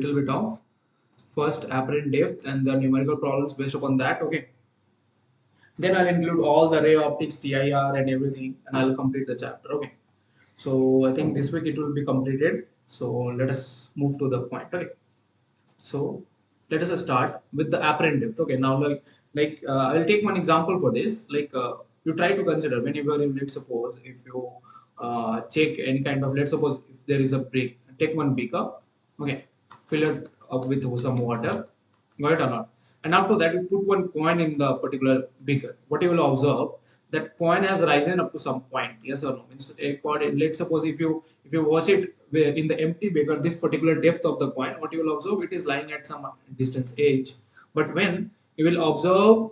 little bit of first apparent depth and the numerical problems based upon that. Okay. Then I'll include all the ray optics, TIR and everything, and I'll complete the chapter. Okay. So I think this week it will be completed. So let us move to the point. Okay. So let us start with the apparent depth. Okay. Now I will take one example for this. You try to consider whenever you, let's suppose if you check any kind of, let's suppose if there is a brick, take one beaker. Okay. Fill it up with some water. Got it or not? And after that, you put one coin in the particular beaker. What you will observe, that coin has risen up to some point. Yes or no? Means let's suppose if you watch it in the empty beaker, this particular depth of the coin, what you will observe, it is lying at some distance h. But when you will observe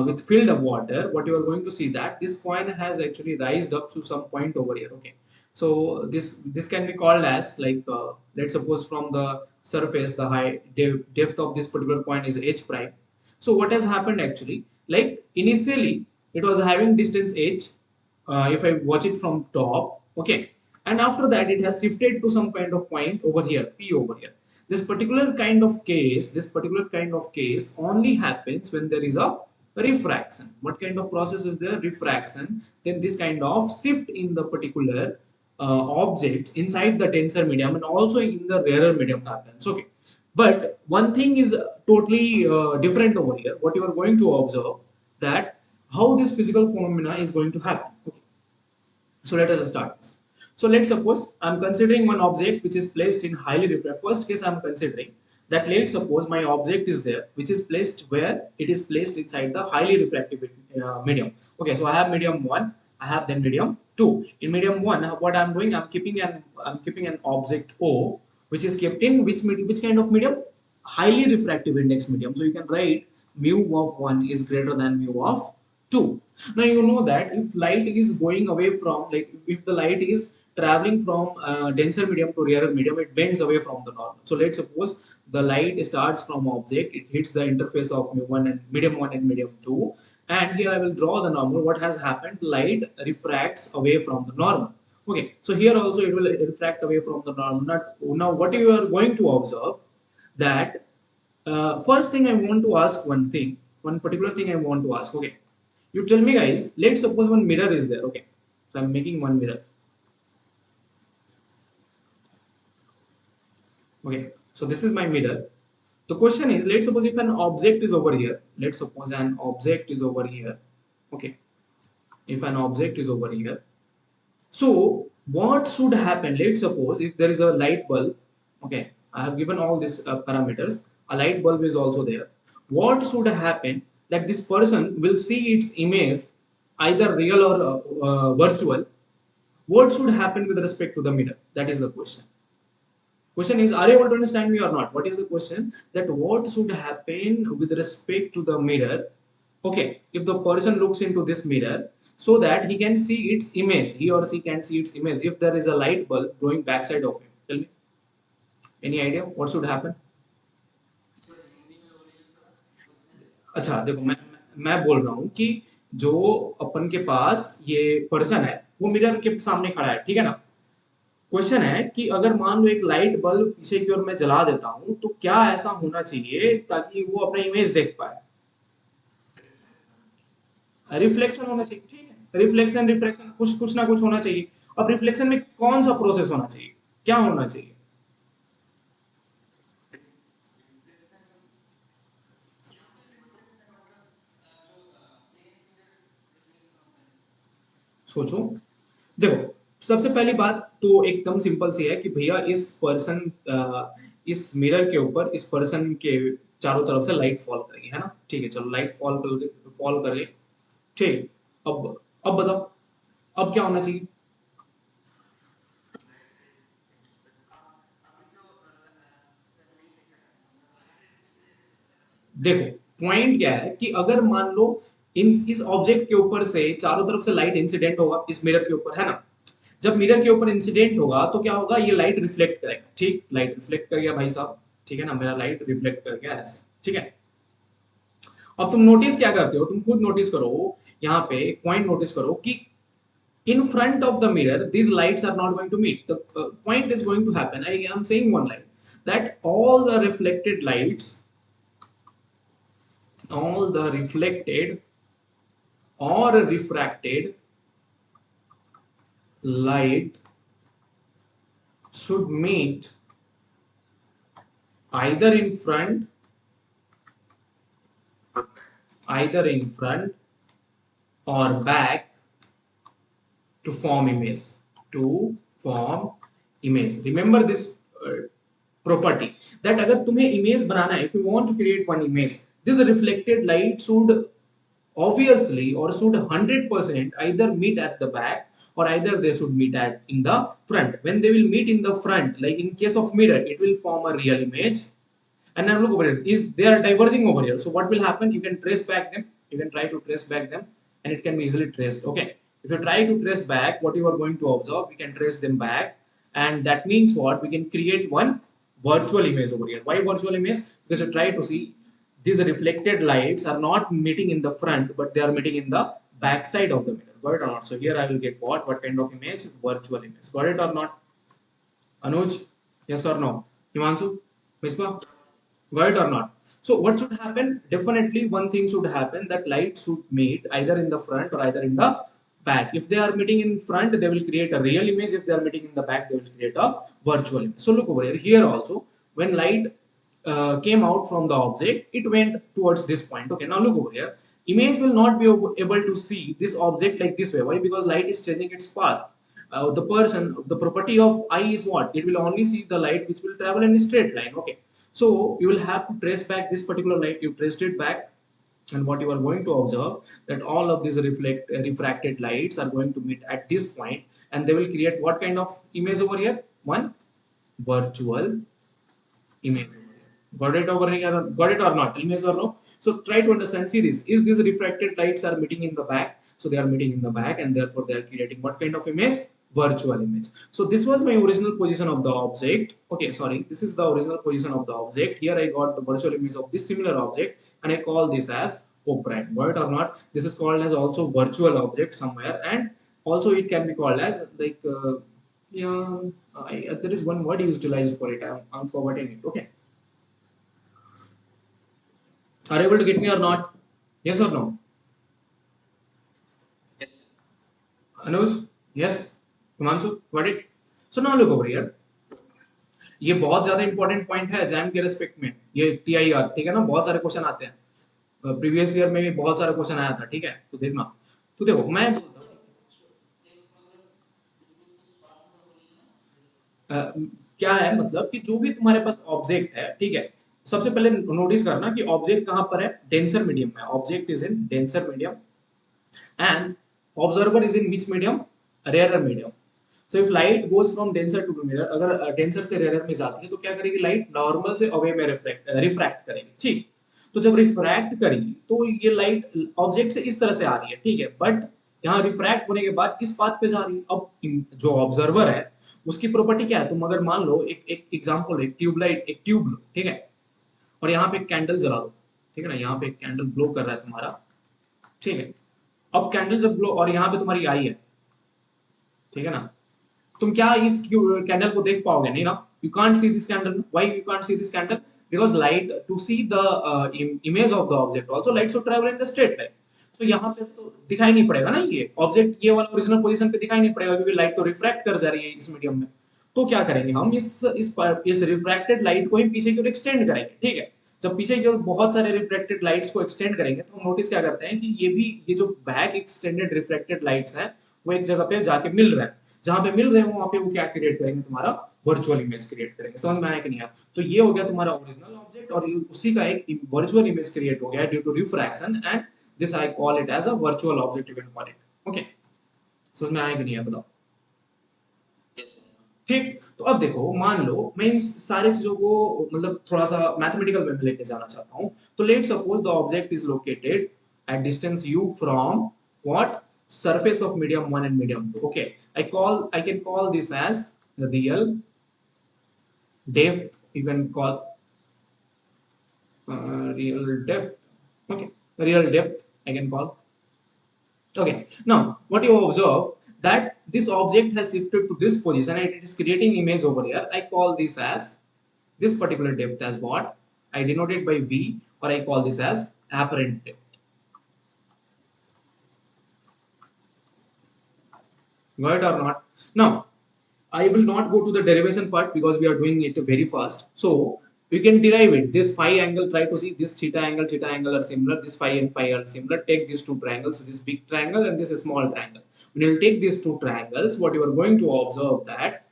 with filled up water, what you are going to see that this coin has actually rised up to some point over here. Okay. So this can be called as let's suppose from the surface the high depth of this particular coin is h prime. So what has happened actually, like initially it was having distance h, if I watch it from top. Okay. And after that it has shifted to some kind of point over here, p over here. This particular kind of case only happens when there is a refraction. What kind of process is there? Refraction. Then this kind of shift in the particular objects inside the denser medium and also in the rarer medium happens. Okay. But one thing is totally different over here. What you are going to observe, that how this physical phenomena is going to happen. Okay. So let us start. So let's suppose I'm considering one object which is placed in highly refractive. First case I'm considering that, let's suppose my object is there which is placed where it is placed inside the highly refractive medium. Okay, so I have medium 1, I have then medium 2. In medium 1, what I'm doing, I'm keeping an object O which is kept in which kind of medium? Highly refractive index medium. So you can write mu of 1 is greater than mu of 2. Now you know that if light is going away from, like if the light is traveling from denser medium to rarer medium, it bends away from the normal. So let's suppose the light starts from object, it hits the interface of mu1 and medium 1 and medium 2, and here I will draw the normal. What has happened? Light refracts away from the normal. Okay, so here also it will refract away from the normal. Now what you are going to observe, that first thing I want to ask one particular thing I want to ask. Okay, you tell me guys, let's suppose one mirror is there. Okay, so I'm making one mirror. Okay, so this is my mirror. The question is, let's suppose if an object is over here. Let's suppose an object is over here. Okay, if an object is over here. So what should happen? Let's suppose if there is a light bulb. Okay, I have given all these parameters. A light bulb is also there. What should happen? That this person will see its image, either real or virtual. What should happen with respect to the mirror? That is the question. Question is, are you able to understand me or not? What is the question? That what should happen with respect to the mirror? Okay, if the person looks into this mirror, so that he can see its image, he or she can see its image. If there is a light bulb going backside of him, tell me, any idea what should happen? अच्छा देखो, मैं बोल रहा हूँ कि जो अपन के पास ये पर्सन है वो मिरर के सामने खड़ा है, ठीक है ना? क्वेश्चन है कि अगर मान लो एक लाइट बल्ब पीछे की ओर मैं जला देता हूं, तो क्या ऐसा होना चाहिए ताकि वो अपना इमेज देख पाए? रिफ्लेक्शन होना चाहिए, ठीक है? रिफ्लेक्शन रिफ्लेक्शन कुछ कुछ ना कुछ होना चाहिए. अब रिफ्लेक्शन में कौन सा प्रोसेस होना चाहिए, क्या होना चाहिए? सोचो. देखो, सबसे पहली बात तो एकदम सिंपल सी है कि भैया इस मिरर के ऊपर इस पर्सन के चारों तरफ से लाइट फॉल करेगी, है ना? ठीक है, चलो लाइट फॉल कर गई. ठीक. अब बताओ, अब क्या होना चाहिए? देखो, पॉइंट क्या है कि अगर मान लो इस ऑब्जेक्ट के ऊपर से चारों तरफ से लाइट इंसिडेंट होगा इस मिरर के ऊपर, है ना? जब मिरर के ऊपर इंसिडेंट होगा तो क्या होगा? ये लाइट रिफ्लेक्ट करेगा. ठीक, लाइट रिफ्लेक्ट कर गया भाई साहब, ठीक है ना? मेरा लाइट रिफ्लेक्ट कर गया ऐसे, ठीक है? अब तुम नोटिस क्या करते हो? तुम खुद नोटिस करो, यहाँ पे पॉइंट नोटिस करो कि in front of the mirror these lights are not going to meet. The point is going to happen. I am saying one line, that all the reflected lights, all the reflected or refracted light should meet either in front, or back to form image. To form image. Remember this property that अगर तुम्हें image बनाना है, if you want to create one image, this reflected light should obviously or should 100% either meet at the back or either they should meet at in the front. When they will meet in the front, like in case of mirror, it will form a real image. And now look over here, is they are diverging over here. So what will happen? You can trace back them. You can try to trace back them, and it can be easily traced. Okay. If you try to trace back what you are going to observe, we can trace them back, and that means what? We can create one virtual image over here. Why virtual image? Because you try to see these reflected lights are not meeting in the front, but they are meeting in the back side of the mirror. Got it or not? So here I will get what? What kind of image? Virtual image. Got it or not? Anuj? Yes or no? Himanshu? Mispa? Got it or not? So what should happen? Definitely one thing should happen, that light should meet either in the front or either in the back. If they are meeting in front, they will create a real image. If they are meeting in the back, they will create a virtual image. So look over here. Here also, when light came out from the object, it went towards this point. Okay, now look over here. Image will not be able to see this object like this way. Why? Because light is changing its path. The property of eye is what? It will only see the light which will travel in a straight line. Okay, so you will have to trace back this particular light. You traced it back, and what you are going to observe, that all of these refracted lights are going to meet at this point, and they will create what kind of image over here? One virtual image. Got it over here? Got it or not? Image or no? So try to understand. See this. Is these refracted lights are meeting in the back? So they are meeting in the back, and therefore they are creating what kind of image? Virtual image. So this was my original position of the object. Okay, sorry. This is the original position of the object. Here I got the virtual image of this similar object, and I call this as operand. Got it or not? This is called as also virtual object somewhere, and also it can be called as like yeah. There is one word utilized for it. I'm forgetting it. Okay. Are you able to get me or not? Yes or no? Anuj? Yes? Himanshu? Got it? So now look over here. ये बहुत ज्यादा important point है exam के respect में, ये TIR, ठीक है ना? बहुत सारे क्वेश्चन आते हैं, प्रीवियस ईयर में भी बहुत सारे क्वेश्चन आया था, ठीक है? तो देखना, तो देखो मैं क्या है मतलब कि जो भी तुम्हारे पास ऑब्जेक्ट है, ठीक है, सबसे पहले नोटिस करना कि ऑब्जेक्ट कहां पर है? डेंसर मीडियम में. Object is in denser medium and observer is in which medium? Rarer medium. So if light goes from denser to mirror, अगर denser से rarer में जाती है तो क्या करेगी? लाइट नॉर्मल से अवे में रिफ्रैक्ट करेगी. ठीक, तो जब रिफ्रैक्ट करेगी तो ये लाइट ऑब्जेक्ट से इस तरह से आ रही है, ठीक है, बट यहाँ रिफ्रैक्ट होने के बाद इस पाथ पे जा रही है. अब जो ऑब्जर्वर है उसकी प्रॉपर्टी क्या है? तुम अगर मान लो एक एग्जांपल, एक ट्यूबलाइट, एक ट्यूब लो, ठीक है, और यहाँ पे एक कैंडल जला दो, ठीक है ना, यहाँ पे एक कैंडल ग्लो कर रहा है तुम्हारा, ठीक है. अब कैंडल जब ग्लो, और यहाँ पे तुम्हारी आई है, ठीक है ना, तुम क्या इस कैंडल को देख पाओगे? नहीं ना. You can't see this candle. Why you can't see this candle? Because light to see the image of the object also light should travel in the straight line. तो यहाँ पे तो दिखाई नहीं पड़ेगा ना ये ऑब्जेक्ट, ये वाला ओरिजिनल पोजीशन पे दिखाई नहीं पड़ेगा क्योंकि लाइट तो रिफ्रैक्ट कर जा रही है इस मीडियम में. तो क्या करेंगे हम? इस रिफ्रैक्टेड लाइट को ही पीछे की ओर एक्सटेंड करेंगे, ठीक है. जब पीछे की ओर बहुत सारे रिफ्लेक्टेड लाइट्स को एक्सटेंड करेंगे तो हम नोटिस क्या करते हैं कि ये जो बैक एक्सटेंडेड रिफ्लेक्टेड लाइट्स हैं वो एक जगह पे जाके मिल रहे हैं. जहां पे मिल रहे हैं वहां पे वो क्या क्रिएट करेंगे? तुम्हारा वर्चुअल इमेज क्रिएट करेंगे. समझ में आया कि नहीं आया? तो ये हो गया तुम्हारा ओरिजिनल ऑब्जेक्ट और उसी का एक वर्चुअल इमेज क्रिएट हो गया due to refraction, and this I call it as a virtual object. You can call it. Okay, समझ में आया कि नहीं आया? बताओ. ठीक, तो अब देखो, मान लो मैं इन सारी चीजों को मतलब थोड़ा सा मैथमेटिकल वे में लेके जाना चाहता हूं. तो let suppose the object is located at distance u from what? Surface of medium 1 and medium 2. Okay, I can call this as real depth. You can call real depth. Okay, real depth I can call. Okay, now what you observe, that this object has shifted to this position and it is creating image over here. I call this as this particular depth as what? I denote it by V, or I call this as apparent depth. Got it or not? Now, I will not go to the derivation part because we are doing it very fast. So we can derive it. This phi angle, try to see this theta angle are similar. This phi and phi are similar. Take these two triangles, this big triangle and this small triangle. When you take these two triangles, what you are going to observe that,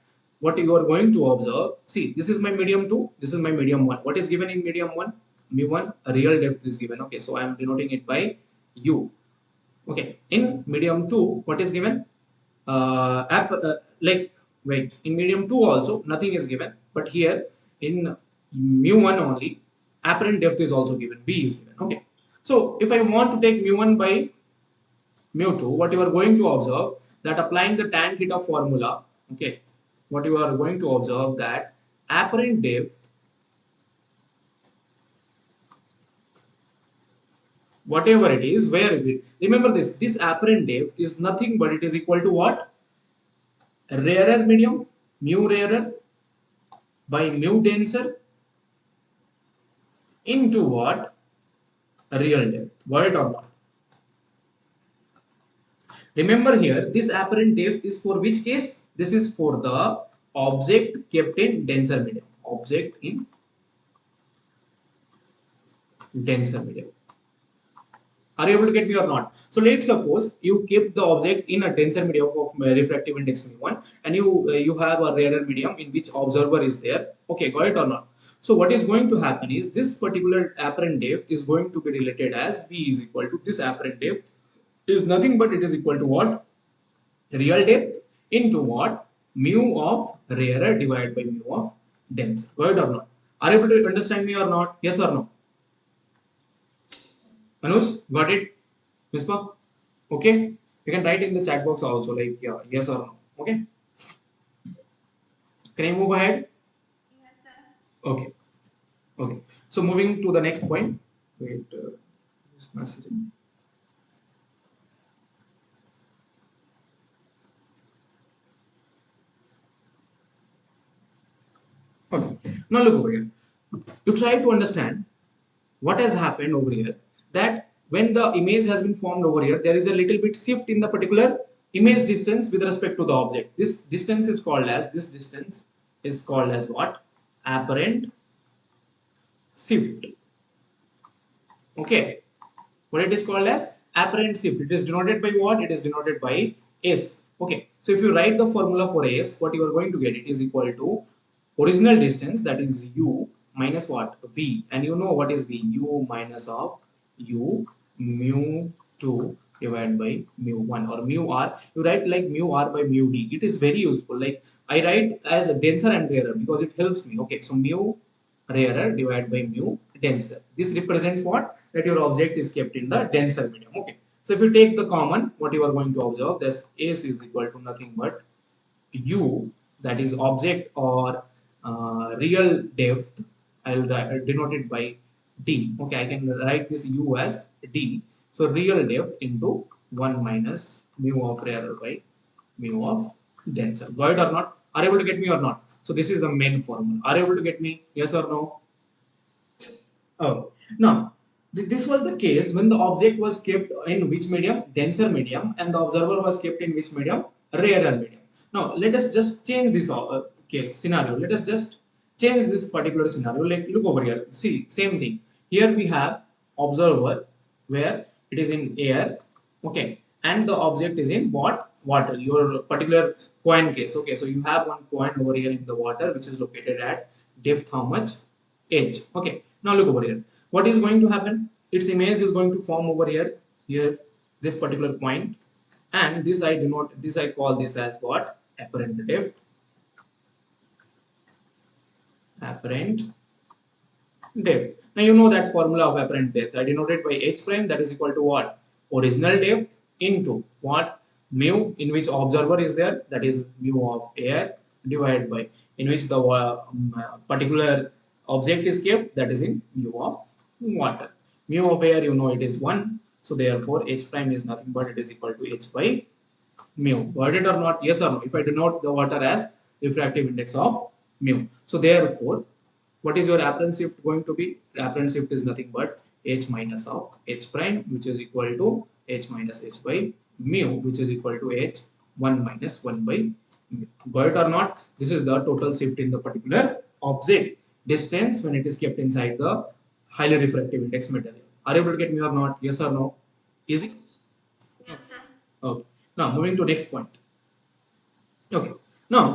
see, this is my medium 2, this is my medium 1. What is given in medium 1? Mu1, a real depth is given. Okay, so I am denoting it by U. Okay, in medium 2, what is given? Wait, in medium 2 also nothing is given, but here in mu1 only apparent depth is also given, B is given. Okay, so if I want to take mu1 by mu2, what you are going to observe that applying the tan theta formula, okay, what you are going to observe that apparent depth, whatever it is, where it is, remember this apparent depth is nothing but it is equal to what? Rarer medium, mu rarer by mu denser into what? Real depth. Got it or not? Remember here, this apparent depth is for which case? This is for the object kept in denser medium. Object in denser medium. Are you able to get me or not? So let's suppose you keep the object in a denser medium of refractive index mu1, and you have a rarer medium in which observer is there. Okay, got it or not? So what is going to happen is this particular apparent depth is going to be related as V is equal to this apparent depth is nothing but it is equal to what? Real depth into what? Mu of rarer divided by mu of denser. Got it or not? Are you able to understand me or not? Yes or no? Anush, got it? Whisper? Okay? You can write in the chat box also, like, yeah, yes or no. Okay? Can I move ahead? Yes, sir. Okay. Okay. So moving to the next point. Wait, messaging. Okay. Now look over here. You try to understand what has happened over here, that when the image has been formed over here, there is a little bit shift in the particular image distance with respect to the object. This distance is called as what? Apparent shift. Okay, what it is called as? Apparent shift. It is denoted by what? It is denoted by S. Okay, so if you write the formula for S, what you are going to get, it is equal to original distance, that is U, minus what? V. And you know what is V? U minus of U mu 2 divided by mu 1, or mu r. You write like mu r by mu d. It is very useful. Like I write as a denser and rarer because it helps me. Okay, so mu rarer divided by mu denser. This represents what? That your object is kept in the denser medium. Okay, so if you take the common, what you are going to observe, this S is equal to nothing but U, that is object or real depth. I'll denote it by D. Okay, I can write this U as D. So real depth into 1 minus mu of rarer by mu of denser. Got it or not? Are you able to get me or not? So this is the main formula. Are you able to get me? Yes or no? Yes. Oh, now this was the case when the object was kept in which medium? Denser medium, and the observer was kept in which medium? Rarer medium. Now let us just change this case scenario. Let us just change this particular scenario. Like look over here. See, same thing. Here we have observer where it is in air. Okay, and the object is in what? Water. Your particular coin case. Okay, so you have one coin over here in the water which is located at depth how much? H. Okay, now look over here. What is going to happen? Its image is going to form over here. Here, this particular point, and this I denote. This I call this as what? Apparent depth. Apparent depth. Now you know that formula of apparent depth. I denoted by h prime, that is equal to what? Original depth into what? Mu, in which observer is there, that is mu of air, divided by in which the particular object is kept, that is in mu of water. Mu of air, you know, it is 1. So therefore h prime is nothing but it is equal to h by mu. Got it or not? Yes or no? If I denote the water as refractive index of mu. So therefore what is your apparent shift going to be? Apparent shift is nothing but h minus of h prime, which is equal to h minus h by mu, which is equal to h 1 minus 1 by mu. Got it or not? This is the total shift in the particular object distance when it is kept inside the highly refractive index material. Are you able to get me or not? Yes or no? Easy? Yes, sir. Okay. Now moving to next point. Okay. Now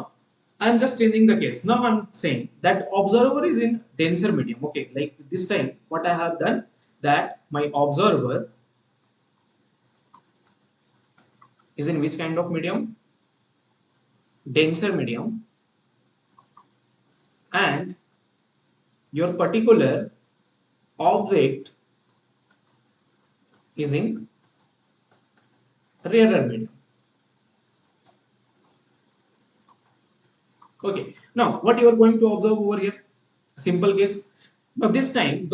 I'm just changing the case. Now I'm saying that observer is in denser medium. Okay. Like this time, what I have done, that my observer is in which kind of medium? Denser medium, and your particular object is in rarer medium. Okay. Now, what you are going to observe over here? Simple case. Now, this time,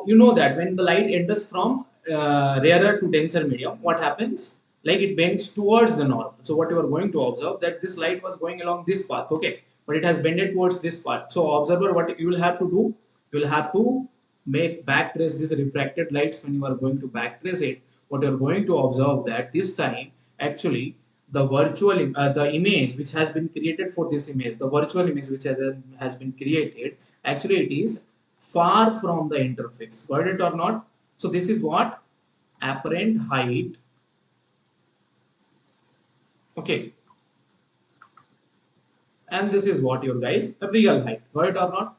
you know that when the light enters from rarer to denser medium, what happens? Like it bends towards the normal. So, what you are going to observe, that this light was going along this path, okay, but it has bended towards this path. So, observer, what you will have to do? You will have to make back trace these refracted lights. When you are going to back trace it, what you are going to observe, that this time actually the the image which has been created for this image, the virtual image which has been created, actually it is far from the interface. Got it or not? So this is what apparent height. Okay, and this is what your guys real height. Got it or not?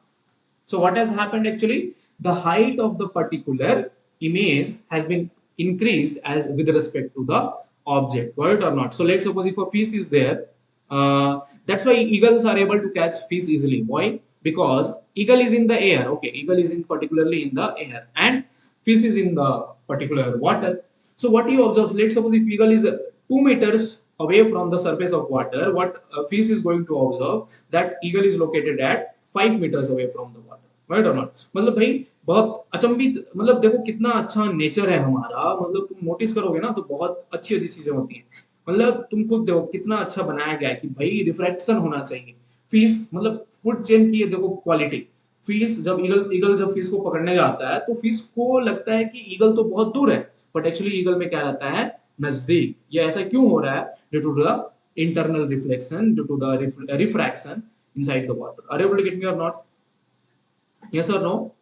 So what has happened actually? The height of the particular image has been increased as with respect to the object. Got it or not? So let's suppose if a fish is there, that's why eagles are able to catch fish easily. Why? Because eagle is in the air. Okay, eagle is in particularly in the air, and fish is in the particular water. So what you observe? Let's suppose if eagle is 2 meters away from the surface of water, what fish is going to observe, that eagle is located at 5 meters away from the water. Right और not? मतलब भाई बहुत अचंभित, मतलब देखो कितना अच्छा nature है हमारा, मतलब तुम नोटिस करोगे ना तो बहुत अच्छी अच्छी चीजें होती हैं. मतलब तुम खुद देखो कितना अच्छा बनाया गया है कि भाई रिफ्रैक्शन होना चाहिए. फीस मतलब फूड चेन की देखो क्वालिटी. फीस जब ईगल ईगल जब फिश को पकड़ने जाता है तो फिश को लगता है कि ईगल तो बहुत दूर है, बट एक्चुअली ईगल में क्या रहता है? नजदीक. ये ऐसा क्यों हो रहा है? Due to the internal reflection, due to the refraction inside the water. Are you able to get me or not? Yes or no?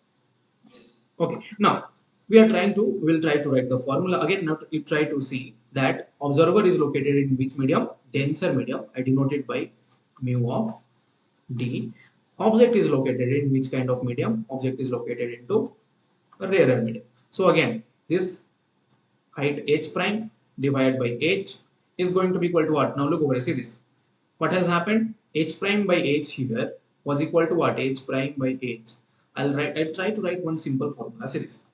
Okay. Now we are trying to, we will try to write the formula again. Now you try to see that observer is located in which medium? Denser medium. I denote it by mu of D. Object is located in which kind of medium? Object is located into a rarer medium. So again, this height h prime divided by h is going to be equal to what? Now look over, see this. What has happened? H prime by h here was equal to what? H prime by h. I'll try to write one simple formula. See this.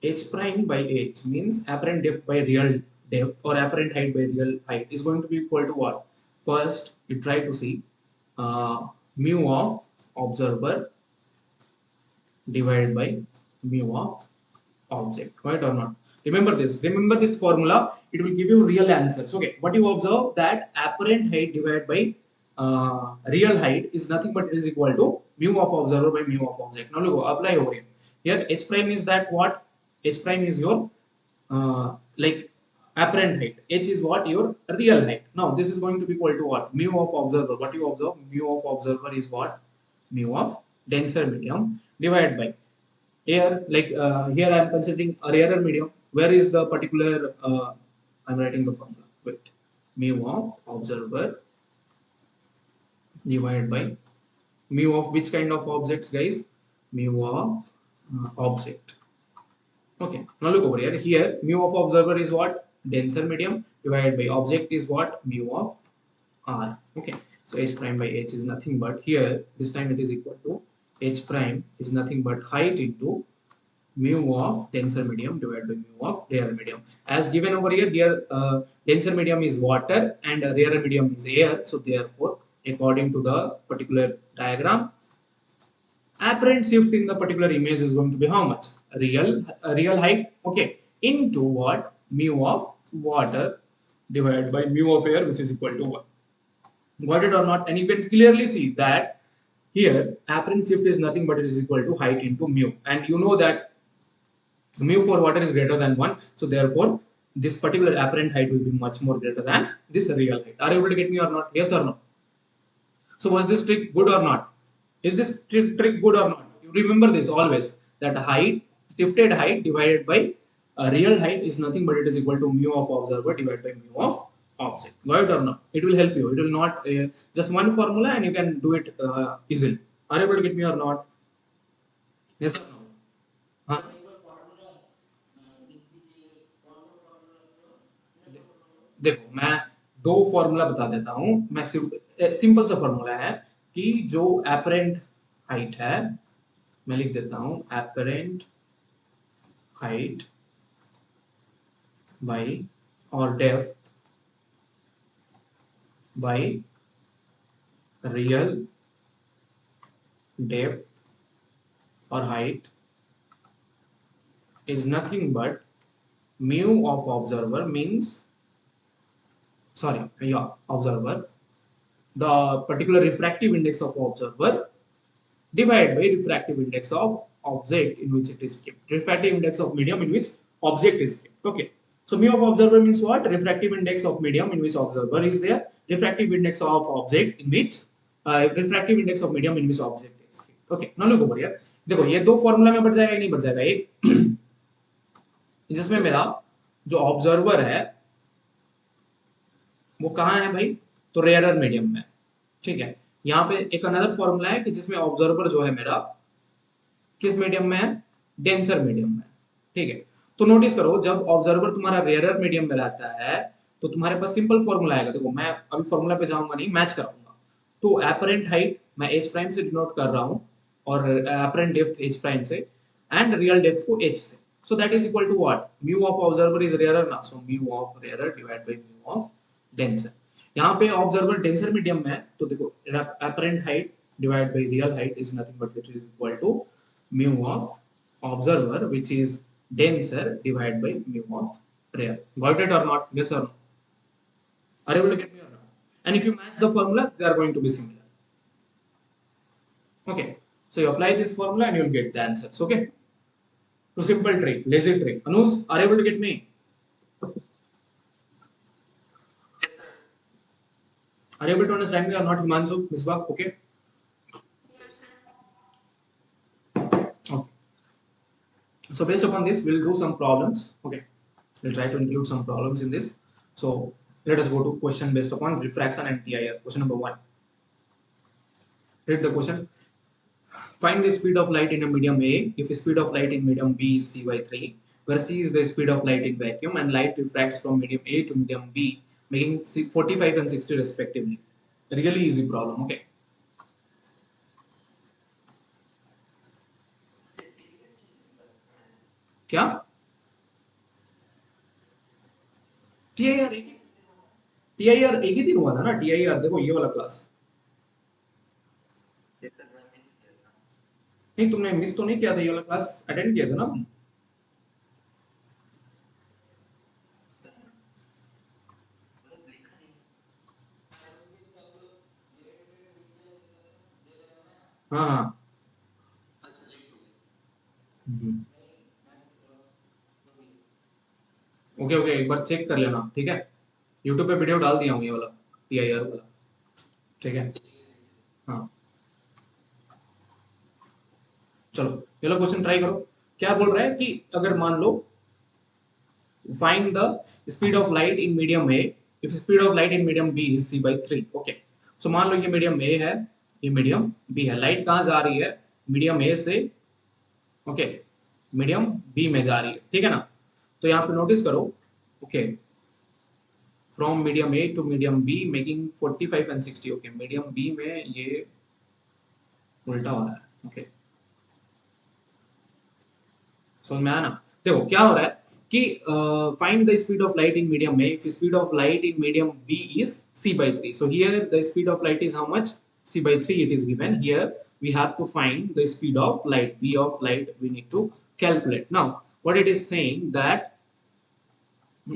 H prime by h means apparent depth by real depth, or apparent height by real height, is going to be equal to what? First, you try to see mu of observer divided by mu of object, right or not? Remember this. Remember this formula. It will give you real answers. Okay. What you observe, that apparent height divided by real height is nothing but it is equal to mu of observer by mu of object. Now look, apply over here. Here h prime is that what? H prime is your like apparent height. H is what? Your real height. Now this is going to be equal to what? Mu of observer. What you observe? Mu of observer is what? Mu of denser medium divided by here. Like here I am considering a rarer medium. Where is the particular? I am writing the formula. Wait. Mu of observer divided by mu of which kind of objects, guys? Mu of object. Okay. Now look over here. Here mu of observer is what? Denser medium divided by object is what? Mu of r. Okay. So h prime by h is nothing but, here this time it is equal to h prime is nothing but height into mu of denser medium divided by mu of rarer medium. As given over here, here denser medium is water and rarer medium is air. So therefore, according to the particular diagram, apparent shift in the particular image is going to be how much? Real height, okay, into what? Mu of water divided by mu of air, which is equal to 1. Got it or not? And you can clearly see that Here, apparent shift is nothing but it is equal to height into mu. And you know that mu for water is greater than 1. So therefore, this particular apparent height will be much more greater than this real height. Are you able to get me or not? Yes or no? So was this trick good or not? Is this trick good or not? You remember this always, that height, shifted height divided by real height is nothing but it is equal to mu of observer divided by mu of object. Got it or not? It will help you. It will not just one formula and you can do it easily. Are you able to get me or not? Yes or no? हाँ? देखो मैं दो formula बता देता हूं मैं simple सा formula है कि जो एपरेंट हाइट है मैं लिख देता हूं एपरेंट हाइट बाय और डेप्थ बाय रियल डेप्थ और height is nothing but mu of observer means observer, the particular refractive index of observer divided by refractive index of object in which it is kept, refractive index of medium in which object is kept. Okay, so mu of observer means what? Refractive index of medium in which observer is there, refractive index of object in which refractive index of medium in which object is kept. Okay, now look over here. देखो ये दो formula में बढ़ जाएगा नहीं बढ़ जाएगा एक जिसमें मेरा जो ऑब्जर्वर है वो कहाँ है भाई? तो रेयरर मीडियम में. ठीक है, यहाँ पे एक अनदर फॉर्मूला है कि जिसमें ऑब्जर्वर जो है मेरा किस मीडियम में है? डेंसर मीडियम में. ठीक है, तो नोटिस करो जब ऑब्जर्वर तुम्हारा रेयरर मीडियम में रहता है तो तुम्हारे पास सिंपल फॉर्मूला आएगा. देखो मैं अभी फॉर्मूला पे जाऊंगा नहीं, मैच कराऊंगा. तो एपरेंट हाइट मैं एच प्राइम से डिनोट कर रहा हूँ और एपरेंट डेप्थ एच प्राइम से एंड रियल डेप्थ को एच से. So that is equal to what? Mu of observer is rarer now. So mu of rarer divided by mu of denser. यहाँ पे observer denser medium में है तो देखो apparent height divided by real height is nothing but which is equal to mu of observer which is denser divided by mu of rare. Got it or not? Yes or no? Are you able to get me or not? And if you match the formulas, they are going to be similar. Okay, so you apply this formula and you will get the answers. Okay. To simple trick, lazy trick. Anuj, are you able to get me? Are you able to understand me or not, Himanshu, Misbah? Okay. Okay. So based upon this, we'll do some problems. Okay. We'll try to include some problems in this. So let us go to question based upon refraction and TIR. Question number 1. Read the question. Find the speed of light in a medium A if the speed of light in medium B is c by 3, where c is the speed of light in vacuum and light refracts from medium A to medium B, making 45 and 60 respectively. Really easy problem. Okay. क्या? TIR एक ही दिन हुआ था ना. TIR देखो ये वाला class. नहीं तुमने मिस तो नहीं किया था, ये वाला क्लास अटेंड किया था ना. हाँ हाँ. ओके ओके, एक बार चेक कर लेना. ठीक है, यूट्यूब पे वीडियो डाल दिया हूँ ये वाला TIR वाला. ठीक है. हाँ चलो ये लो क्वेश्चन ट्राई करो. क्या बोल रहा है कि अगर मान लो find the speed of light in medium A if speed of light in medium B is c by 3. Okay, so मान लो ये medium A है, ये medium B है. लाइट कहाँ जा रही है? medium A से ओके medium B में जा रही है. ठीक है ना. तो यहाँ पे नोटिस करो. Okay, from medium A to medium B making 45 and 60. Okay, medium B में ये उल्टा हो रहा है. ओके, समझ में आया ना. देखो क्या हो रहा है कि find the speed of light in medium A if speed of light in medium B is c by 3. So here the speed of light is how much? C by 3 it is given. Here we have to find the speed of light, v of light we need to calculate. Now what it is saying that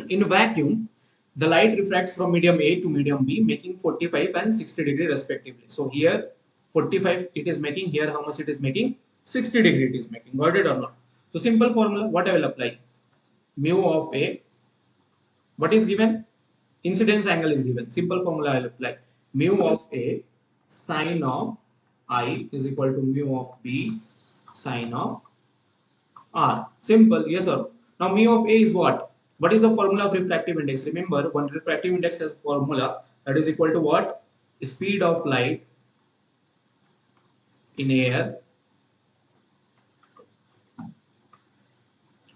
in vacuum the light refracts from medium A to medium B making 45 and 60 degree respectively. So here 45 it is making. Here how much it is making? 60 degree it is making. Got it or not? So simple formula, what I will apply? Mu of A, what is given? Incidence angle is given. Simple formula I will apply. Mu of A sine of I is equal to mu of B sine of R. Simple, yes or no? Now mu of A is what? What is the formula of refractive index? Remember, one refractive index has formula that is equal to what? Speed of light in air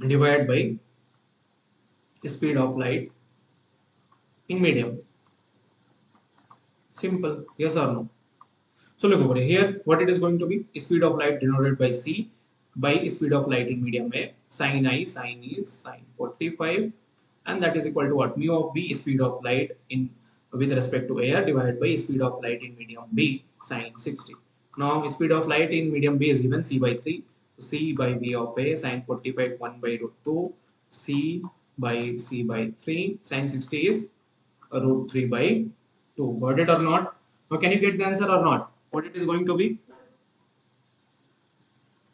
divided by speed of light in medium. Simple, yes or no? So look over here, what it is going to be? Speed of light denoted by C by speed of light in medium A. Sin I, sin is sin 45, and that is equal to what? Mu of B, speed of light in with respect to air divided by speed of light in medium B, sin 60. Now speed of light in medium B is given C by 3. So C by V of A, sin 45 1 by root 2, C by C by 3, sin 60 is root 3 by 2. Got it or not? Now can you get the answer or not? What it is going to be?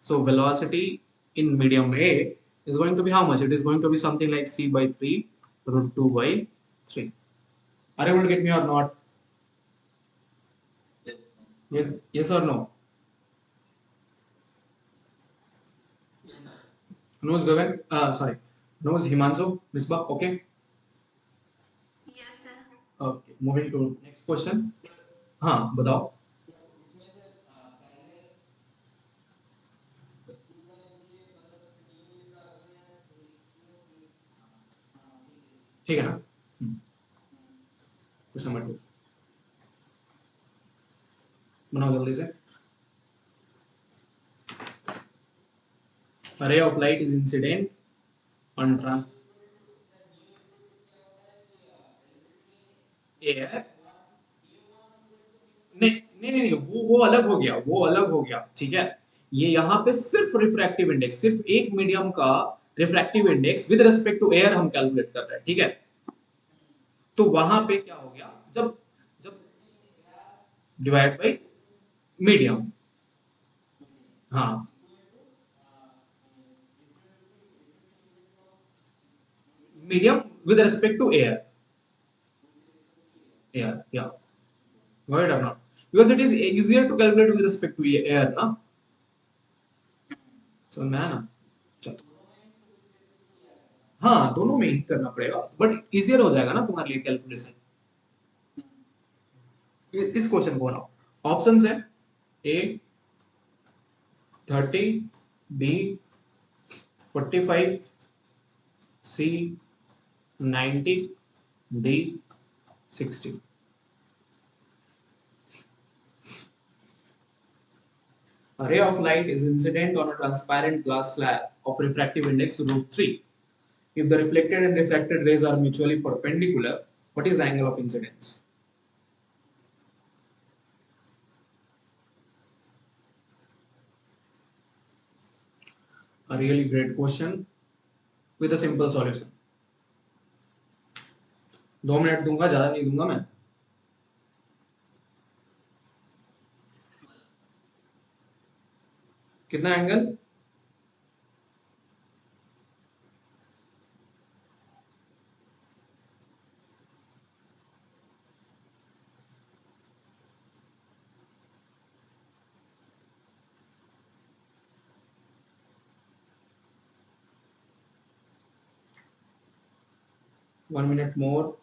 So velocity in medium A is going to be how much? It is going to be something like C by 3 root 2 by 3. Are you able to get me or not? Yes, yes or no? No is Gagan. Sorry. No is Himanshu. Misbah. Okay. Okay. Moving to next question. हाँ बताओ. ठीक है ना? Question number 2 बनाओ जल्दी से. A ray of light is incident on trans air. नहीं नहीं नहीं वो अलग हो गया, वो अलग हो गया. ठीक है, ये यहाँ पे सिर्फ रिफ्रैक्टिव इंडेक्स, सिर्फ एक मीडियम का refractive index with respect to air हम कैलकुलेट कर रहे हैं. ठीक है, तो वहां पे क्या हो गया, जब जब डिवाइड बाय मीडियम. हाँ, medium with respect to air. Air या वर्ड और not, because it is easier to calculate with respect to air ना. समझ में आया ना? चलो, हाँ दोनों में ही करना पड़ेगा, बट इजियर हो जाएगा ना तुम्हारे लिए कैलकुलेशन. इस क्वेश्चन को बनाओ. ऑप्शन है A 30, B 45, C 90, D 60. A ray of light is incident on a transparent glass slab of refractive index root 3. If the reflected and refracted rays are mutually perpendicular, what is the angle of incidence? A really great question with a simple solution. 2 minute दूंगा, ज्यादा नहीं दूंगा मैं. कितना angle? One minute more.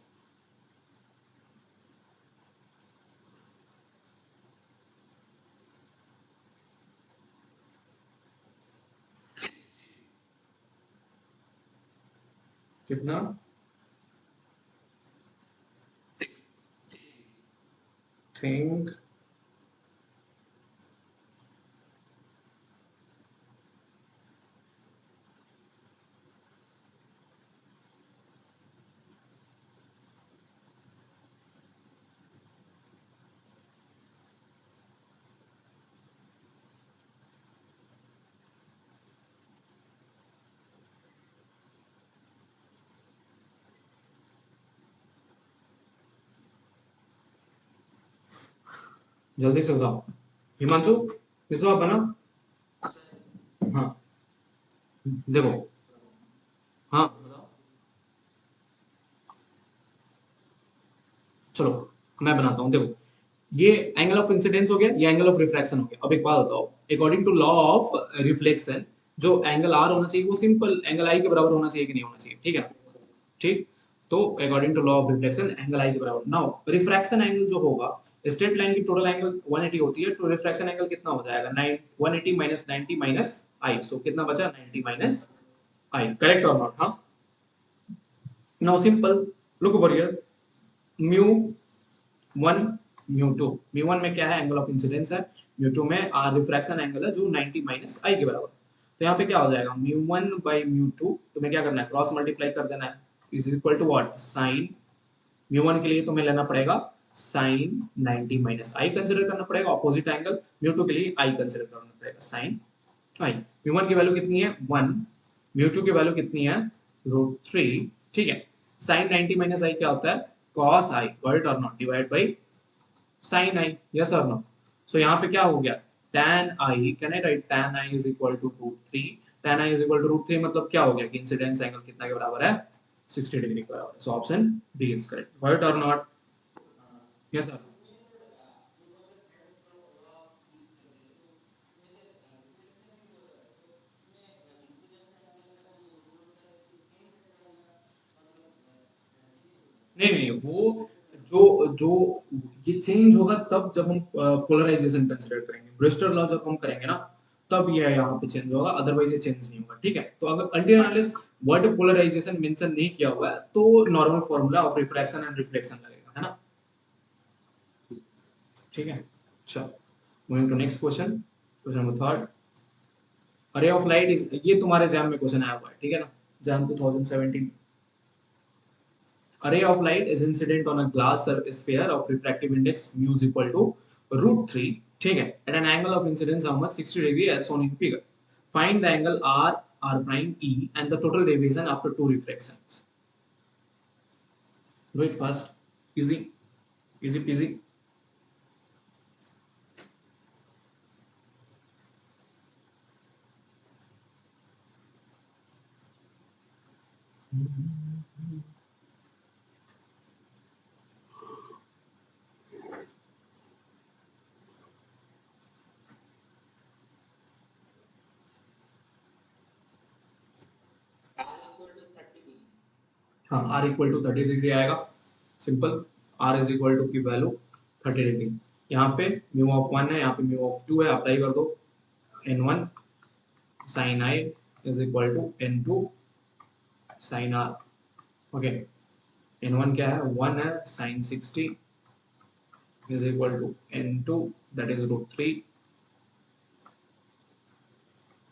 कितना? Think. जल्दी से बताओ. हिमांशु विश्वा बना। हाँ देखो, हाँ बताओ। चलो मैं बनाता हूँ, देखो ये एंगल ऑफ इंसिडेंस हो गया, ये एंगल ऑफ रिफ्रैक्शन हो गया। अब एक बात बताओ, according to law of reflection जो एंगल आर होना चाहिए वो सिंपल एंगल आई के बराबर होना चाहिए कि नहीं होना चाहिए, ठीक है ना? ठीक। तो according to law of reflection angle i के बराबर। नाउ रिफ्रैक्शन एंगल जो होगा, स्ट्रेट लाइन की टोटल एंगल 180 होती है, तो रिफ्रैक्शन एंगल कितना हो जाएगा? 9 180 माइनस 90 माइनस आई, सो कितना बचा? 90 माइनस आई, करेक्ट और नॉट? हाँ। Now simple, look over here, mu one mu two. Mu one में क्या है? एंगल ऑफ इंसिडेंस है। म्यू टू में आर रिफ्रैक्शन एंगल है जो 90 माइनस आई के बराबर। तो यहाँ पे क्या हो जाएगा? Mu one by mu two, तुम्हें क्या करना है? क्रॉस मल्टीप्लाई कर देना है, is equal to what? Sine mu one के लिए तुम्हें लेना पड़ेगा साइन 90 माइनस आई कंसिडर करना पड़ेगा ऑपोजिट एंगल, म्यू टू के लिए आई कंसिडर करना पड़ेगा साइन आई। म्यू वन की वैल्यू कितनी है? 1। म्यू टू की वैल्यू कितनी है? √3। ठीक है। साइन 90 माइनस आई क्या होता है? cos आई, वर्ड और not, divide by sin i, yes or no? So यहाँ पे क्या हो गया? tan i, can I write tan i is equal to √3? tan i is equal to √3 मतलब क्या हो गया कि इंसिडेंस एंगल कितना के बराबर है? 60 डिग्री के बराबर है। So option D is correct, right और नॉट? Yes sir. नहीं नहीं, वो जो जो ये चेंज होगा तब जब हम पोलराइजेशन कंसीडर करेंगे, ब्रेस्टर लॉ जब हम करेंगे ना, तब ये यहाँ पे चेंज होगा, अदरवाइज ये चेंज नहीं होगा। ठीक है, तो अगर ultimate analysis word polarization mention नहीं किया हुआ है तो normal formula of refraction and reflection लगेगा, है ना? ठीक है, चलो moving to next question, question number third. A ray of light is, ये तुम्हारे एग्जाम में क्वेश्चन आया हुआ है, ठीक है ना? Exam 2017। Array of light is incident on a glass surface sphere of refractive index mu is equal to √3, ठीक है, at an angle of incidence how much? 60 degree as shown in figure. Find the angle r r prime e and the total deviation after two refractions. Do it fast, easy, easy peasy. हाँ, r equal to 30 degree आएगा, simple. r is equal to की value 30 degree, यहाँ पे mu of 1 है, यहाँ पे mu of 2 है, apply कर दो। n1 sin i is equal to n2 sin r, okay. n1 क्या है? 1 है, sin 60 is equal to n2 that is √3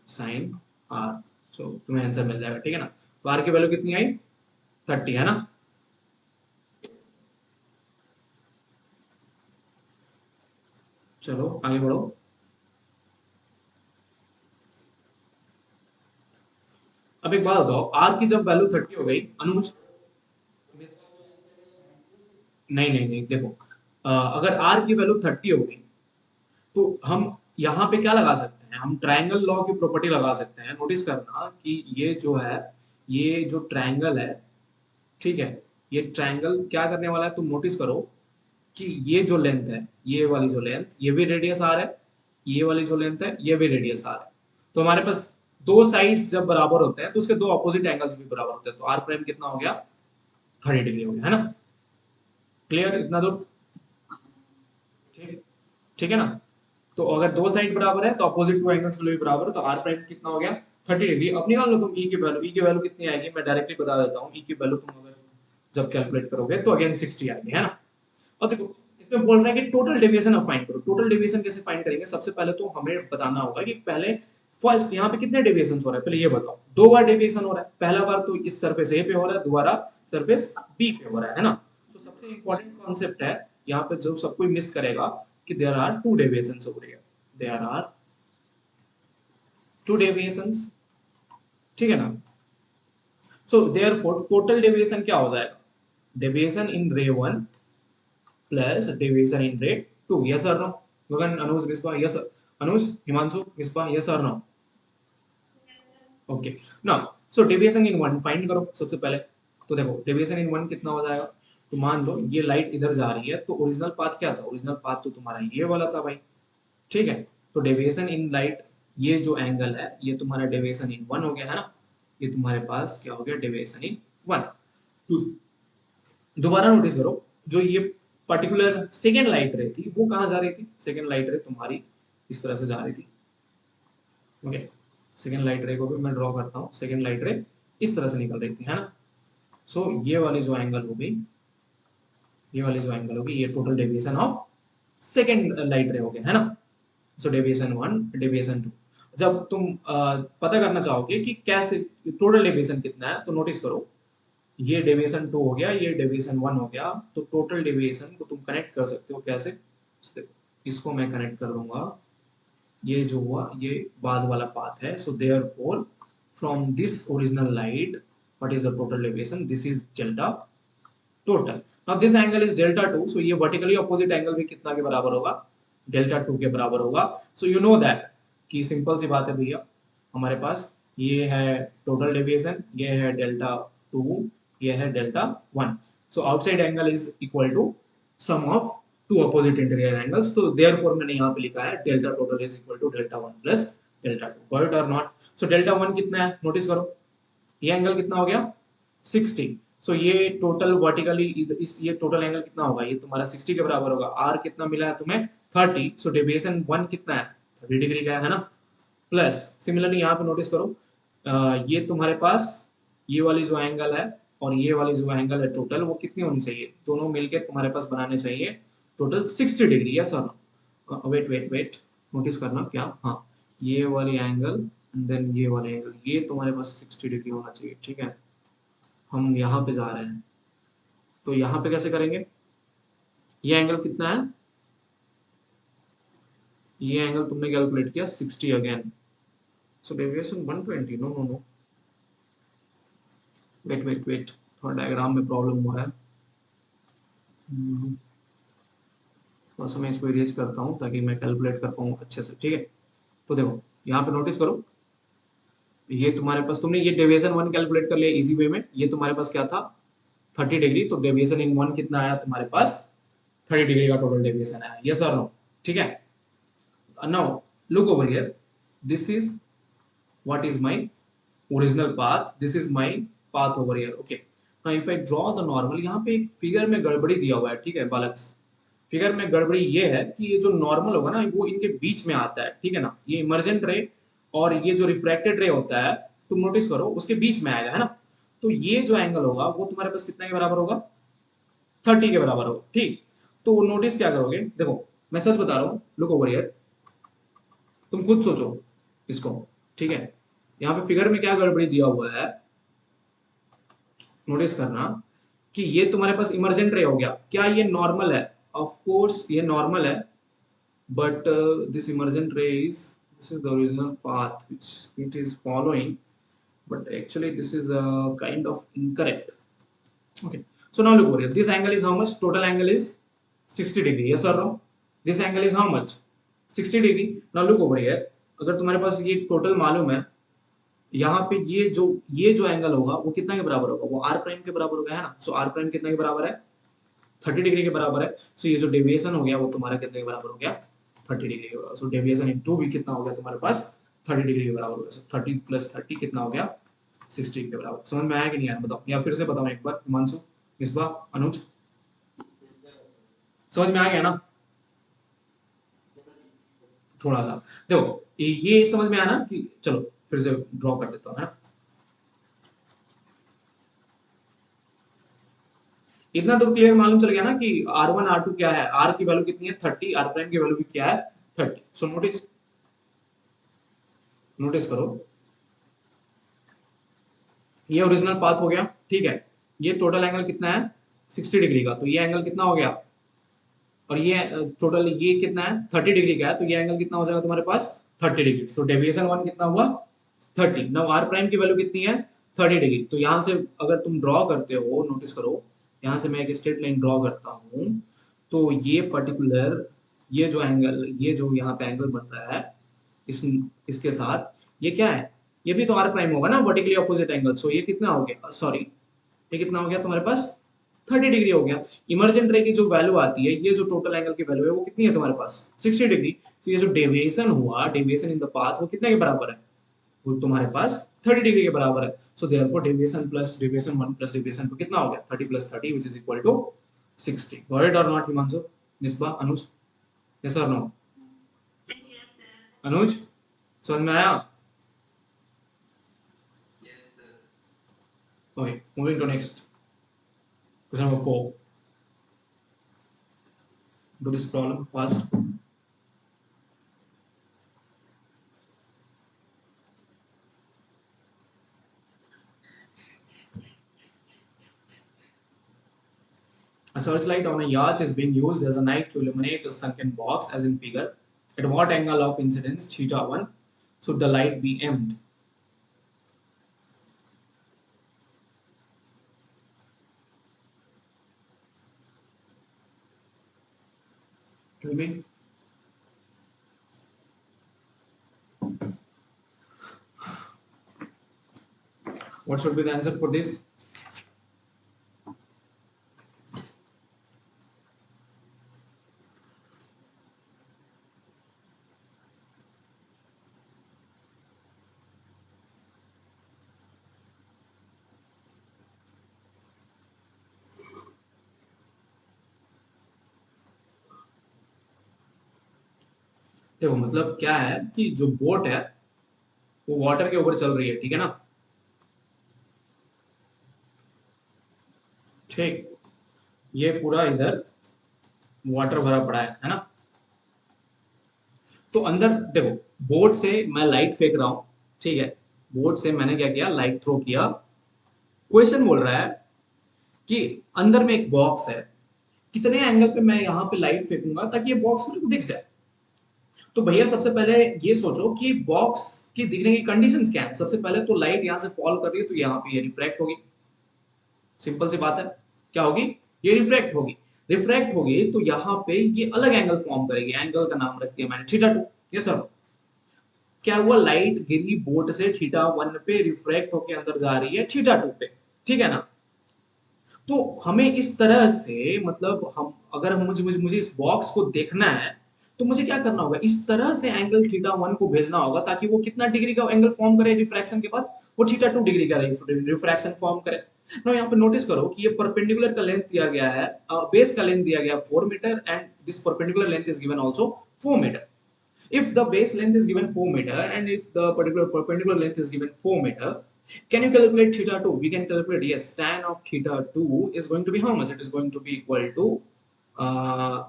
sin r। सो तुम्हें आंसर मिल जाएगा, ठीक है ना? तो r की वैल्यू कितनी आई? 30, है ना? चलो आगे बढ़ो। अब एक बात बताओ, r की जब वैल्यू 30 हो गई अनुज, नहीं नहीं नहीं, देखो अगर r की वैल्यू 30 हो गई तो हम यहाँ पे क्या लगा सकते हैं? हम ट्रायंगल लॉ की प्रॉपर्टी लगा सकते हैं। नोटिस करना कि ये जो है, ये जो ट्रायंगल है, ठीक है, ये ट्रायंगल क्या करने वाला है? तुम नोटिस करो कि ये जो लेंथ है, ये वाली जो लेंथ, ये भी रेडियस आर है, ये वाली जो लेंथ है ये भी रेडियस आर है। तो हमारे पास दो साइड्स जब बराबर होते हैं तो उसके दो अपोजिट एंगल्स भी बराबर होते हैं, तो आर प्राइम कितना हो गया? 30 डिग्री हो गया, है ना? क्लियर इतना दूर? ठीक, ठीक है ना? तो अगर दो साइड बराबर है तो अपोजिट टू एंगल्स भी बराबर है, तो आर प्राइम कितना हो गया? 30 डिग्री। अब निकाल लो तुम ई की वैल्यू, ई की वैल्यू कितनी आएगी मैं डायरेक्टली बता देता हूँ। ई की वैल्यू तुम अगर जब कैलकुलेट करोगे तो अगेन 60 आएगी, है ना? और देखो इसमें बोल रहा है कि टोटल डेविएशन आप फाइंड करो। टोटल डेविएशन कैसे फाइंड करेंगे? सबसे पहले तो हमें बताना होगा कि पहले फर्स्ट यहाँ पे कितने डेविएशन हो रहा है, पहले ये बताओ। दो बार डेविएशन हो रहा है, पहला बार तो इस सरफेस ए पे हो रहा है, दोबारा सरफेस बी पे हो रहा है ना? तो सबसे इंपॉर्टेंट कॉन्सेप्ट है यहाँ पे जो सब कोई मिस करेगा कि there are two deviations over here, there are two deviations, ठीक है ना? सो देयरफॉर टोटल डेविएशन क्या हो जाएगा? डेविएशन इन रे 1 प्लस डेविएशन इन रे 2, यस और नो? गगन, अनुज, मिसबा, यस अनुज, हिमांशु, मिसबा, यस और नो? ओके ना। सो डेविएशन इन वन फाइंड करो सबसे पहले। तो देखो डेविएशन इन वन कितना हो जाएगा। तो मान लो ये लाइट इधर जा रही है, तो ओरिजिनल पाथ क्या था? ओरिजिनल पाथ तो तुम्हारा ये वाला था भाई, ठीक है। तो डेविएशन इन लाइट, ये जो एंगल है ये तुम्हारा डेविएशन इन वन हो गया है ना। ये तुम्हारे पास क्या हो गया? Deviation in one. दोबारा नोटिस करो, जो ये पर्टिकुलर सेकेंड लाइट रे थी वो कहाँ जा रही थी? सेकेंड लाइट रे तुम्हारी इस तरह से जा रही थी, ओके। सेकेंड लाइट रे को भी मैं ड्रॉ करता हूँ। सेकेंड लाइट रे इस तरह से निकल रही थी, है ना। सो ये वाली जो एंगल हो गई, ये वाली जो एंगल होगी, ये total deviation of second light रे हो गया, है ना। सो डेविएशन वन, डेविएशन टू। जब तुम पता करना चाहोगे कि कैसे टोटल डेविएशन कितना है, तो नोटिस करो, ये डेविएशन टू हो गया, ये डेविएशन वन हो गया, तो टोटल डेविएशन को तुम कनेक्ट कर सकते हो कैसे? इसको मैं कनेक्ट कर दूंगा, ये जो हुआ ये बाद वाला पाथ है। So therefore from this original light what is the total deviation? This is delta total. Now this angle is delta two, so ये वर्टिकली ऑपोजिट एंगल भी कितना के बराबर होगा? डेल्टा टू के बराबर होगा। सो यू नो दैट कि सिंपल सी बात है भैया, हमारे पास ये है टोटल डेविएशन, ये है डेल्टा टू, ये है delta one. So outside angle is equal to sum of two opposite interior angles. तो देयरफॉर मैंने यहाँ पे लिखा है delta total is equal to delta one plus delta two. Got it और नॉट? सो डेल्टा वन कितना है notice करो, ये एंगल कितना हो गया? 60। सो ये टोटल वर्टिकली इस ये टोटल एंगल कितना होगा? ये तुम्हारा 60 के बराबर होगा। आर कितना मिला है तुम्हें? 30। सो डेविएशन वन कितना है? 30 डिग्री का है ना। प्लस सिमिलरली यहाँ पे नोटिस करो, ये तुम्हारे पास ये वाली जो एंगल है और ये वाली जो एंगल है टोटल वो कितनी होनी चाहिए? दोनों मिलके तुम्हारे पास बनाने चाहिए टोटल 60 डिग्री। यस और no? Wait wait wait, notice करना क्या, हाँ, ये वाली एंगल देन ये वाले एंगल, ये तुम्हारे पास 60 डिग्री होना चाहिए, ठीक है। हम यहाँ पे जा रहे हैं, तो यहाँ पे कैसे करेंगे? ये एंगल कितना है? ये एंगल तुमने कैलकुलेट किया 60 again. So deviation 120। No no no, wait wait wait, थोड़ा डायग्राम में प्रॉब्लम हो रहा है। थोड़ा सा मैं इसको इरेज करता हूँ ताकि मैं कैलकुलेट कर पाऊँ अच्छे से, ठीक है। तो देखो यहाँ पे नोटिस करो, ये तुम्हारे पास तुमने ये डेविएशन वन कैलकुलेट कर लिया इजी वे में। ये तुम्हारे पास क्या था? 30 डिग्री। तो डेविएशन इन वन कितना आया तुम्हारे पास? 30 डिग्री का टोटल डेविएशन आया। यस और नो? ठीक है। Now look over here, this is what is my original path, this is my path over here, okay. Now if I draw the normal, यहाँ पे एक फिगर में गड़बड़ी दिया हुआ है, ठीक है बालक। फिगर में गड़बड़ी ये है कि ये जो नॉर्मल होगा ना वो इनके बीच में आता है, ठीक है ना। ये इमर्जेंट रे और ये जो रिफ्रैक्टेड रे होता है, तुम नोटिस करो उसके बीच में आएगा, है ना। तो ये जो एंगल होगा वो तुम्हारे पास कितना के बराबर होगा? 30 के बराबर होगा, ठीक। तो नोटिस क्या करोगे, देखो मैं सच बता रहा हूँ, लुक ओवर हियर, तुम खुद सोचो इसको, ठीक है। यहाँ पे फिगर में क्या गड़बड़ी दिया हुआ है नोटिस करना, कि ये तुम्हारे पास इमर्जेंट रे हो गया। क्या ये नॉर्मल है? ऑफ कोर्स ये नॉर्मल है, बट दिस इमर्जेंट रे is, this is the original path which it is following, but actually this is a kind of incorrect, okay. So now look over here, this angle is how much? Total angle is 60 degree, yes or no? This angle is how much? 60 degree. Now look over here, अगर तुम्हारे पास ये total मालूम है, यहाँ पे ये जो angle होगा वो कितना के बराबर होगा? वो आर प्राइम के बराबर होगा, है ना। सो आर प्राइम कितना के बराबर है? 30 डिग्री के बराबर है। सो ये जो डेविएशन हो गया वो तुम्हारा कितने के बराबर हो गया? 30 डिग्री के बराबर। सो डेविएशन इनटू भी कितना हो गया तुम्हारे पास? 30 डिग्री के बराबर हो गया। सो 30 प्लस 30 कितना हो गया? 60 के बराबर। समझ में आया कि नहीं आया बताओ, या फिर से बताओ एक बार, हिमांशु, मिसबा, अनुज, समझ में आ गया ना? थोड़ा सा देखो ये समझ में आया ना कि, चलो फिर से ड्रॉ कर देता हूँ, है ना। इतना तो क्लियर मालूम चल गया ना कि R1 R2 क्या है, R की वैल्यू कितनी है 30, R प्राइम की वैल्यू भी क्या है 30। सो नोटिस करो, ये ओरिजिनल पाथ हो गया, ठीक है। ये टोटल एंगल कितना है? 60 डिग्री का। तो ये एंगल कितना हो गया? और ये टोटल ये कितना है? 30 डिग्री का है। तो ये एंगल कितना हो जाएगा तुम्हारे पास? 30 डिग्री। सो डेविएशन वन कितना हुआ? 30। नाउ आर प्राइम की वैल्यू कितनी है? 30 डिग्री। तो यहाँ से अगर तुम ड्रॉ करते हो, नोटिस करो, यहाँ से मैं एक स्ट्रेट लाइन ड्रॉ करता हूँ, तो ये पर्टिकुलर ये जो एंगल, ये जो यहाँ पे एंगल बन रहा है इस इसके साथ, ये क्या है, ये भी तो आर प्राइम होगा ना, वर्टिकली ऑपोजिट एंगल। सो ये कितना हो गया, सॉरी ये कितना हो गया तुम्हारे पास, 30 डिग्री हो गया। इमर्जेंट रे की जो वैल्यू आती है, ये जो टोटल एंगल की वैल्यू है वो कितनी है तुम्हारे पास, 60 डिग्री। तो ये जो डेविएशन हुआ, डेविएशन इन द पाथ, वो कितने के बराबर है, वो तुम्हारे पास 30 डिग्री के बराबर है। So therefore deviation plus deviation 1 plus deviation 2 कितना हो गया, 30 plus 30 which is equal to 60। Got it और नॉट हिमांशु, निस्बा, अनुज, यस और नो? अनुज समझ में आया? Okay, moving to next question number 4. Do this problem fast. A searchlight on a yacht is being used as a night to illuminate a sunken box as in figure. At what angle of incidence, theta 1, should the light be aimed? Tell me. What should be the answer for this? देखो मतलब क्या है कि जो boat है वो water के ऊपर चल रही है, ठीक है ना, ठीक, ये पूरा इधर वाटर भरा पड़ा है ना। तो अंदर देखो, बोट से मैं लाइट फेंक रहा हूं, ठीक है, बोट से मैंने क्या किया, लाइट थ्रो किया। क्वेश्चन बोल रहा है कि अंदर में एक बॉक्स है, कितने एंगल पे मैं यहाँ पे लाइट फेंकूंगा ताकि ये बॉक्स मेरे को दिख जाए। तो भैया सबसे पहले ये सोचो कि बॉक्स की दिखने की कंडीशंस क्या है। सबसे पहले तो लाइट यहाँ से फॉल कर रही है तो यहाँ पे ये रिफ्रैक्ट होगी, सिंपल सी बात है, क्या होगी, ये रिफ्रैक्ट होगी। रिफ्रैक्ट होगी तो यहाँ पे ये अलग एंगल फॉर्म करेगी, एंगल का नाम रख दिया मैंने थीटा 2। ये सर क्या हुआ, लाइट गिरी बोर्ड से थीटा 1 पे, रिफ्रैक्ट होके अंदर जा रही है थीटा 2 पे, ठीक है ना। तो हमें इस तरह से मतलब हम अगर हम मुझे इस बॉक्स को देखना है तो मुझे क्या करना होगा, इस तरह से एंगल थीटा 1 को भेजना होगा ताकि वो कितना डिग्री का एंगल फॉर्म करे रिफ्रैक्शन के बाद, वो थीटा 2 डिग्री का रिफ्रैक्शन फॉर्म करे। ना यहाँ पे नोटिस करो कि ये परपेंडिकुलर का लेंथ दिया गया है, बेस का लेंथ दिया गया 4 metre and this perpendicular length is given also 4 metre. If the base length is given 4 meter and if the particular perpendicular length is given 4 meter, can you calculate theta 2? We can calculate, yes, tan of theta 2 is going to be how much? It is going to be equal to uh,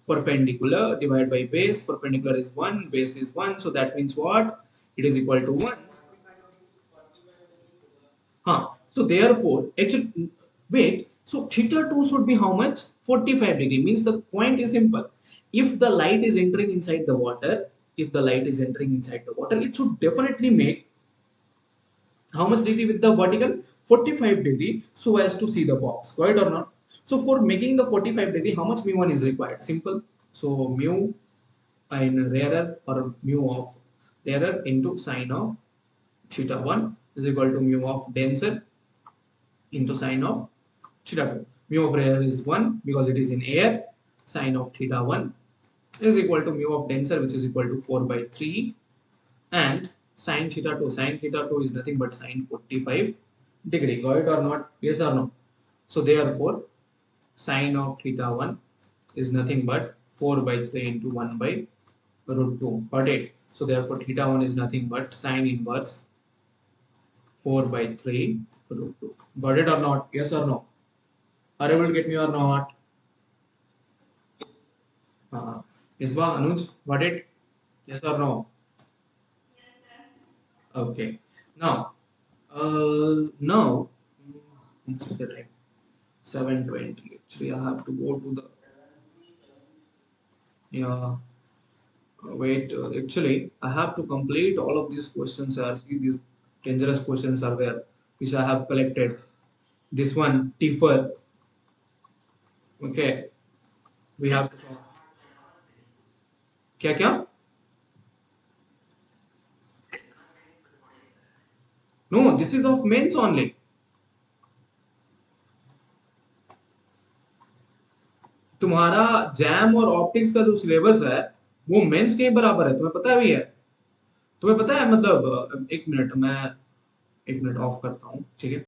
perpendicular divided by base. Perpendicular is 1, base is 1, so that means what? It is equal to 1. So therefore, actually, wait, so theta 2 should be how much? 45 degree. Means the point is simple. If the light is entering inside the water, if the light is entering inside the water, it should definitely make how much degree with the vertical? 45 degree, so as to see the box, right or not? So for making the 45 degree, how much mu1 is required? Simple. So mu in rarer or mu of rarer into sine of theta 1 is equal to mu of denser into sine of theta 2. Mu of rarer is 1 because it is in air. Sine of theta 1 is equal to mu of denser, which is equal to 4 by 3, and sine theta 2. Sine theta 2 is nothing but sine 45 degree. Got it or not? Yes or no? So therefore, sine of theta 1 is nothing but 4 by 3 into 1 by root 2. Got it? So therefore, theta 1 is nothing but sine inverse 4 by 3 root 2. Got it or not? Yes or no? Are you able to get me or not? Isba, Anuj, got it? Yes or no? Okay. Now, what's the time? 7:20. Actually, I have to go to the, yeah. Wait, actually, I have to complete all of these questions. See, these dangerous questions are there, which I have collected. This one, TIR. Okay, we have to solve. क्या क्या? No, this is of mains only. तुम्हारा JAM और optics का जो syllabus है वो mains के बराबर है, तुम्हें पता भी है? तुम्हें पता है मतलब, एक मिनट, मैं एक मिनट ऑफ करता हूँ, ठीक है।